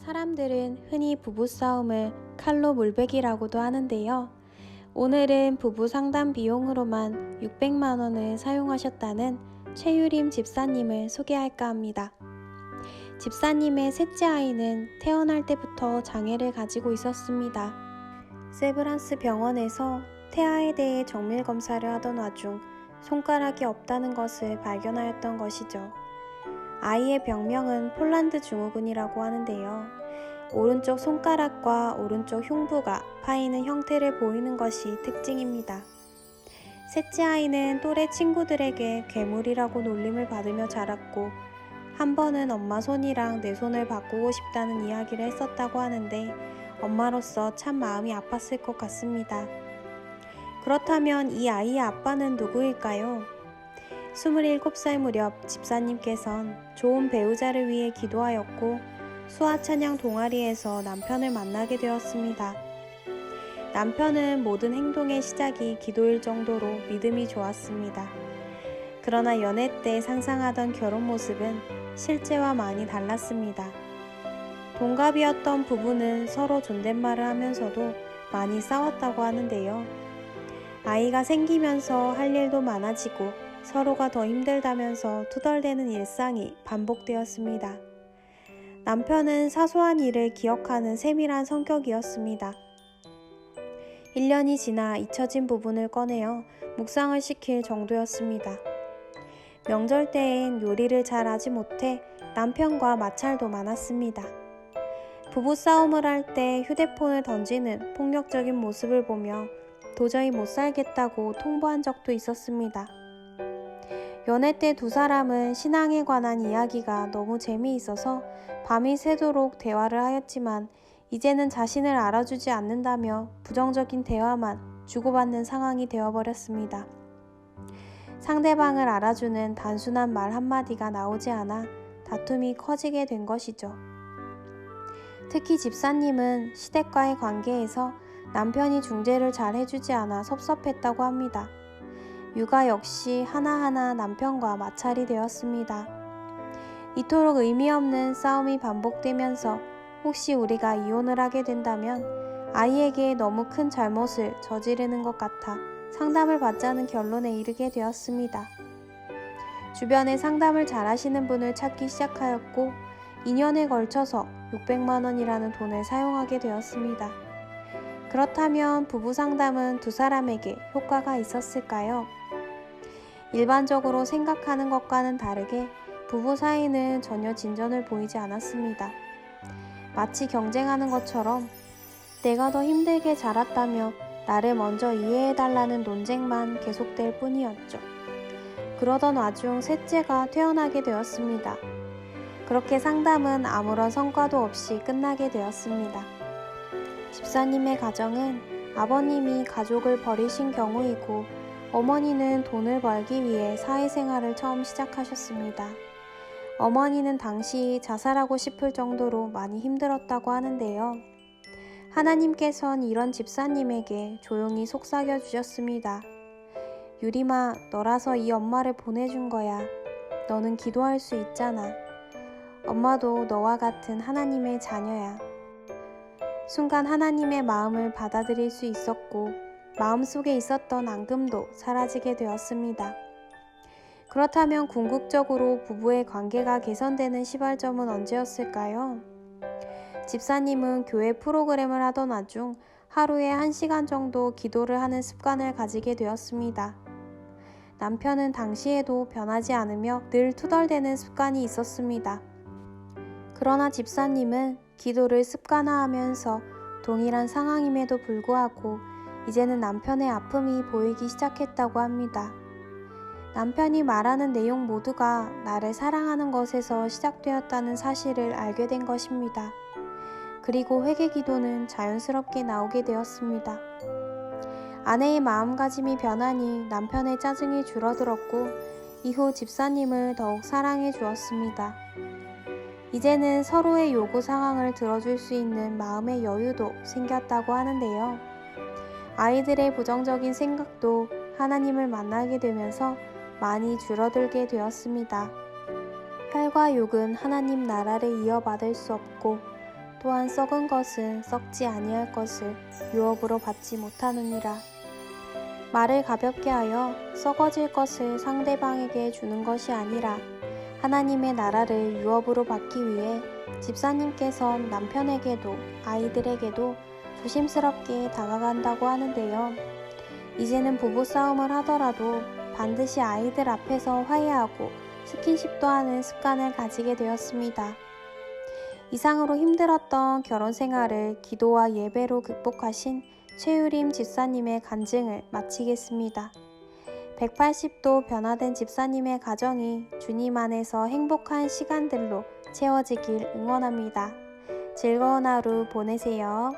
사람들은 흔히 부부싸움을 칼로 물베기라고도 하는데요. 오늘은 부부 상담 비용으로만 600만 원을 사용하셨다는 최유림 집사님을 소개할까 합니다. 집사님의 셋째 아이는 태어날 때부터 장애를 가지고 있었습니다. 세브란스 병원에서 태아에 대해 정밀 검사를 하던 와중 손가락이 없다는 것을 발견하였던 것이죠. 아이의 병명은 폴란드 증후군이라고 하는데요. 오른쪽 손가락과 오른쪽 흉부가 파이는 형태를 보이는 것이 특징입니다. 셋째 아이는 또래 친구들에게 괴물이라고 놀림을 받으며 자랐고, 한 번은 엄마 손이랑 내 손을 바꾸고 싶다는 이야기를 했었다고 하는데, 엄마로서 참 마음이 아팠을 것 같습니다. 그렇다면 이 아이의 아빠는 누구일까요? 27살 무렵 집사님께선 좋은 배우자를 위해 기도하였고 수화찬양 동아리에서 남편을 만나게 되었습니다. 남편은 모든 행동의 시작이 기도일 정도로 믿음이 좋았습니다. 그러나 연애 때 상상하던 결혼 모습은 실제와 많이 달랐습니다. 동갑이었던 부부는 서로 존댓말을 하면서도 많이 싸웠다고 하는데요. 아이가 생기면서 할 일도 많아지고 서로가 더 힘들다면서 투덜대는 일상이 반복되었습니다. 남편은 사소한 일을 기억하는 세밀한 성격이었습니다. 1년이 지나 잊혀진 부분을 꺼내어 묵상을 시킬 정도였습니다. 명절 때엔 요리를 잘 하지 못해 남편과 마찰도 많았습니다. 부부싸움을 할 때 휴대폰을 던지는 폭력적인 모습을 보며 도저히 못 살겠다고 통보한 적도 있었습니다. 연애 때 두 사람은 신앙에 관한 이야기가 너무 재미있어서 밤이 새도록 대화를 하였지만 이제는 자신을 알아주지 않는다며 부정적인 대화만 주고받는 상황이 되어버렸습니다. 상대방을 알아주는 단순한 말 한마디가 나오지 않아 다툼이 커지게 된 것이죠. 특히 집사님은 시댁과의 관계에서 남편이 중재를 잘 해주지 않아 섭섭했다고 합니다. 육아 역시 하나하나 남편과 마찰이 되었습니다. 이토록 의미 없는 싸움이 반복되면서 혹시 우리가 이혼을 하게 된다면 아이에게 너무 큰 잘못을 저지르는 것 같아 상담을 받자는 결론에 이르게 되었습니다. 주변에 상담을 잘 하시는 분을 찾기 시작하였고 2년에 걸쳐서 600만 원이라는 돈을 사용하게 되었습니다. 그렇다면 부부 상담은 두 사람에게 효과가 있었을까요? 일반적으로 생각하는 것과는 다르게 부부 사이는 전혀 진전을 보이지 않았습니다. 마치 경쟁하는 것처럼 내가 더 힘들게 자랐다며 나를 먼저 이해해달라는 논쟁만 계속될 뿐이었죠. 그러던 와중 셋째가 태어나게 되었습니다. 그렇게 상담은 아무런 성과도 없이 끝나게 되었습니다. 집사님의 가정은 아버님이 가족을 버리신 경우이고 어머니는 돈을 벌기 위해 사회생활을 처음 시작하셨습니다. 어머니는 당시 자살하고 싶을 정도로 많이 힘들었다고 하는데요. 하나님께선 이런 집사님에게 조용히 속삭여 주셨습니다. 유림아, 너라서 이 엄마를 보내준 거야. 너는 기도할 수 있잖아. 엄마도 너와 같은 하나님의 자녀야. 순간 하나님의 마음을 받아들일 수 있었고 마음속에 있었던 앙금도 사라지게 되었습니다. 그렇다면 궁극적으로 부부의 관계가 개선되는 시발점은 언제였을까요? 집사님은 교회 프로그램을 하던 와중 하루에 1시간 정도 기도를 하는 습관을 가지게 되었습니다. 남편은 당시에도 변하지 않으며 늘 투덜대는 습관이 있었습니다. 그러나 집사님은 기도를 습관화하면서 동일한 상황임에도 불구하고 이제는 남편의 아픔이 보이기 시작했다고 합니다. 남편이 말하는 내용 모두가 나를 사랑하는 것에서 시작되었다는 사실을 알게 된 것입니다. 그리고 회개 기도는 자연스럽게 나오게 되었습니다. 아내의 마음가짐이 변하니 남편의 짜증이 줄어들었고 이후 집사님을 더욱 사랑해 주었습니다. 이제는 서로의 요구 상황을 들어줄 수 있는 마음의 여유도 생겼다고 하는데요. 아이들의 부정적인 생각도 하나님을 만나게 되면서 많이 줄어들게 되었습니다. 혈과 육은 하나님 나라를 이어받을 수 없고 또한 썩은 것은 썩지 아니할 것을 유업으로 받지 못하느니라. 말을 가볍게 하여 썩어질 것을 상대방에게 주는 것이 아니라 하나님의 나라를 유업으로 받기 위해 집사님께선 남편에게도 아이들에게도 조심스럽게 다가간다고 하는데요. 이제는 부부싸움을 하더라도 반드시 아이들 앞에서 화해하고 스킨십도 하는 습관을 가지게 되었습니다. 이상으로 힘들었던 결혼 생활을 기도와 예배로 극복하신 최유림 집사님의 간증을 마치겠습니다. 180도 변화된 집사님의 가정이 주님 안에서 행복한 시간들로 채워지길 응원합니다. 즐거운 하루 보내세요.